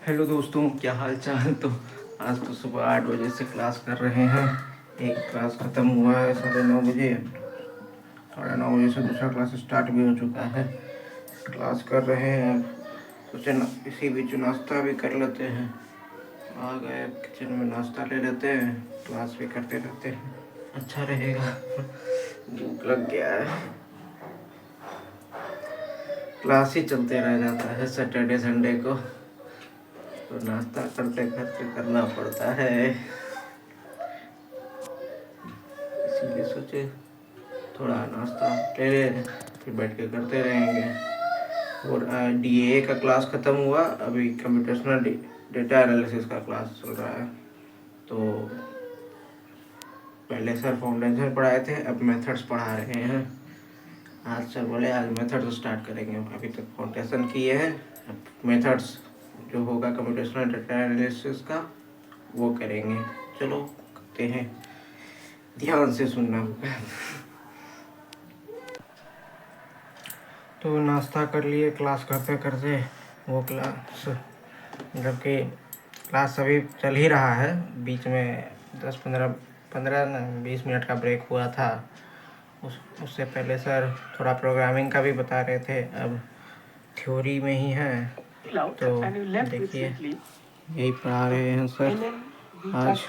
Hello दोस्तों, क्या हाल चाल। तो आज तो सुबह 8 बजे से क्लास कर रहे हैं। एक क्लास ख़त्म हुआ है 9:30 बजे। 9:30 बजे से दूसरा क्लास स्टार्ट भी हो चुका है। क्लास कर रहे हैं। सोचे इसी बीच नाश्ता भी कर लेते हैं। आ गए किचन में, नाश्ता ले लेते हैं, क्लास भी करते रहते हैं, अच्छा रहेगा। भूख लग गया है। क्लास ही चलते रह जाता है सैटरडे संडे को, तो नाश्ता करते करते करना पड़ता है। इसीलिए सोचे थोड़ा नाश्ता ले लें, फिर बैठ के करते रहेंगे। और डीए का क्लास ख़त्म हुआ, अभी कंप्यूटेशनल डेटा एनालिसिस का क्लास चल रहा है। तो पहले सर फाउंडेशन पढ़ाए थे, अब मेथड्स पढ़ा रहे हैं। आज सर बोले आज मेथड्स स्टार्ट करेंगे। अभी तक फाउंडेशन किए हैं, अब मेथड्स जो होगा कंप्यूटेशनल डेटा एनालिसिस का वो करेंगे। चलो करते हैं, ध्यान से सुनना होगा। तो नाश्ता कर लिए क्लास करते करते। वो क्लास जबकि क्लास अभी चल ही रहा है, बीच में 10-15 20 मिनट का ब्रेक हुआ था। उससे पहले सर थोड़ा प्रोग्रामिंग का भी बता रहे थे। अब थ्योरी में ही है, तो देखिए यही पढ़ा रहे हैं सर। आज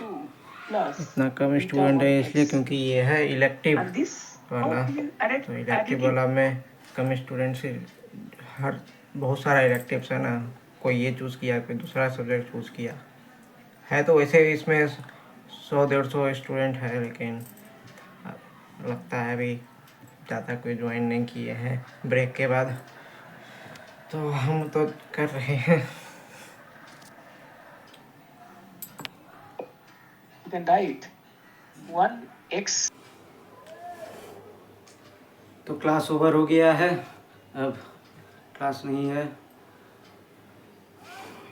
इतना कम स्टूडेंट है इसलिए क्योंकि ये है इलेक्टिव वाला। तो इलेक्टिव वाला में कम स्टूडेंट से हर बहुत सारा इलेक्टिव्स है ना, कोई ये चूज़ किया, कोई दूसरा सब्जेक्ट चूज़ किया है। तो वैसे इसमें 100-150 स्टूडेंट है, लेकिन लगता है अभी ज़्यादा कोई ज्वाइन नहीं किए हैं ब्रेक के बाद, तो हम तो कर रहे हैं। तो क्लास ओवर हो गया है, अब क्लास नहीं है।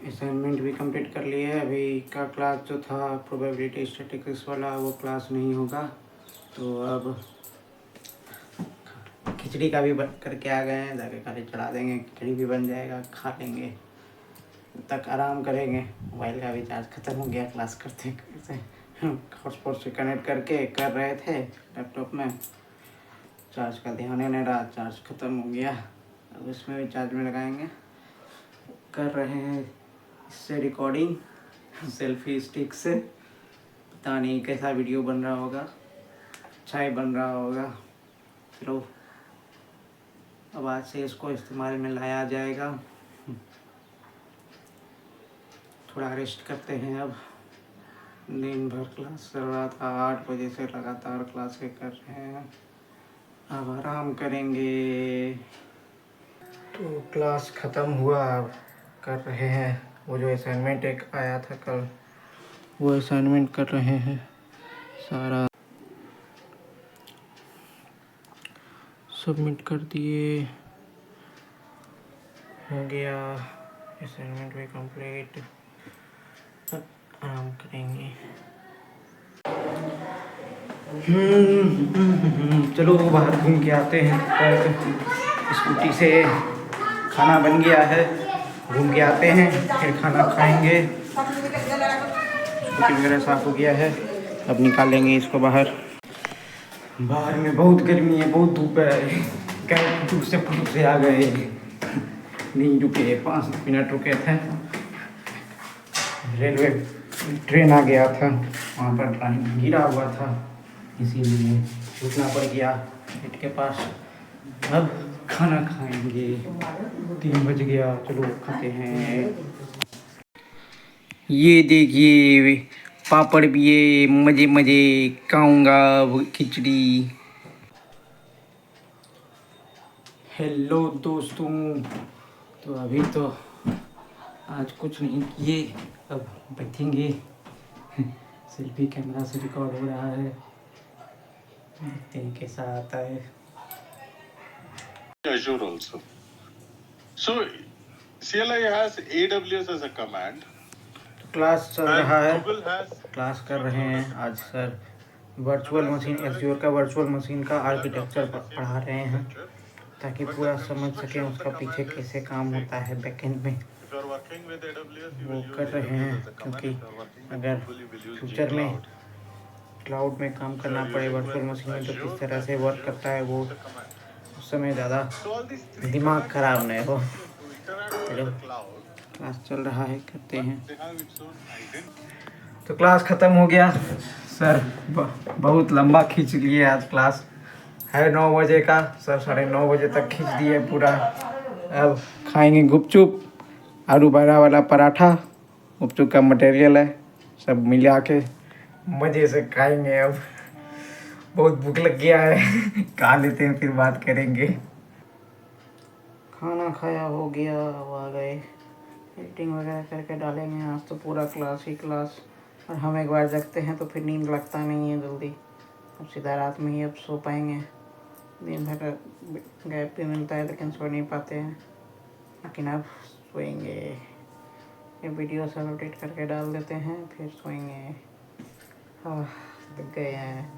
असाइनमेंट भी कंप्लीट कर लिए। अभी का क्लास जो था प्रोबेबिलिटी स्टैटिस्टिक्स वाला, वो क्लास नहीं होगा। तो अब खिचड़ी का भी करके आ गए हैं, जाके खाली चढ़ा देंगे, खिचड़ी भी बन जाएगा, खा लेंगे, तब तक आराम करेंगे। मोबाइल का भी चार्ज ख़त्म हो गया क्लास करते करते। हॉटस्पॉट से कनेक्ट करके कर रहे थे लैपटॉप में, चार्ज का ध्यान ही नहीं रहा, चार्ज ख़त्म हो गया। अब इसमें भी चार्ज में लगाएंगे। कर रहे हैं इससे रिकॉर्डिंग सेल्फी स्टिक से। पता नहीं कैसा वीडियो बन रहा होगा, अच्छा ही बन रहा होगा। चलो अब आज से इसको इस्तेमाल में लाया जाएगा। थोड़ा रेस्ट करते हैं अब। दिन भर क्लास चल रहा था, 8 बजे से लगातार क्लासें कर रहे हैं, अब आराम करेंगे। तो क्लास ख़त्म हुआ, अब कर रहे हैं वो जो असाइनमेंट एक आया था कल, वो असाइनमेंट कर रहे हैं। सारा सबमिट कर दिए, हो गया असाइनमेंट भी कंप्लीट। अब आराम करेंगे। चलो बाहर घूम के आते हैं। स्कूटी से खाना बन गया है, घूम के आते हैं, फिर खाना खाएंगे। स्कूटी वगैरह साफ हो गया है, अब निकालेंगे इसको बाहर। बाहर में बहुत गर्मी है, बहुत धूप है। कहीं फुटुक से आ गए, नहीं रुके, 5 मिनट रुके थे। रेलवे ट्रेन आ गया था, वहाँ पर ट्रेन गिरा हुआ था, इसीलिए रुकना पड़ गया गेट के पास। अब खाना खाएंगे, 3 बज गया, चलो खाते हैं। ये देखिए पापड़ भी ये, मजे मजे खाऊंगा खिचड़ी। हेलो दोस्तों, तो अभी तो आज कुछ नहीं किए, अब बैठेंगे। सेल्फी कैमरा से रिकॉर्ड हो रहा है, देखते हैं कैसा आता है। Azure also. So CLI has AWS as a command. Class चल रहा है, Google has क्लास कर रहे हैं आज सर। वर्चुअल मशीन, एज़्योर का वर्चुअल मशीन का आर्किटेक्चर पढ़ा रहे हैं, ताकि पूरा समझ सकें उसका पीछे कैसे काम होता है बैकएंड में। you are working with AWS, you वो will use कर रहे हैं, AWS as a command. क्योंकि If you are working with अगर Google, you will use future में gcloud. क्लाउड में काम If you करना are पड़े using वर्चुअल with मशीन में, तो किस Azure, तरह then से वर्क Azure करता है वो is a command. उस समय ज़्यादा So all these three दिमाग commands खराब are नहीं हो। to interact with चलो the cloud, क्लास चल रहा है, करते but हैं। they have its own identity. तो क्लास ख़त्म हो गया सर, बहुत लंबा खींच लिए आज। क्लास है 9 बजे का, सर 9:30 बजे तक खींच दिए पूरा। अब खाएंगे गुपचुप, आलू बड़ा वाला पराठा, गुपचुप का मटेरियल है, सब मिला के मज़े से खाएंगे। अब बहुत भूख लग गया है, खा लेते हैं फिर बात करेंगे। खाना खाया हो गया, अब आ गए एडिटिंग वगैरह करके डालेंगे। आज तो पूरा क्लास ही क्लास, और हम एक बार जगते हैं तो फिर नींद लगता नहीं है जल्दी। अब सीधा रात में ही अब सो पाएंगे। दिन भर गैप भी मिलता है लेकिन सो नहीं पाते हैं, लेकिन अब सोएंगे। ये वीडियो सब एडिट करके डाल देते हैं, फिर सोएंगे। हाँ, थक गए हैं।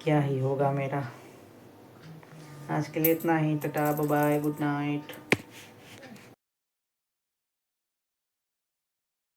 क्या ही होगा मेरा। आज के लिए इतना ही। Tata, bye bye, good night.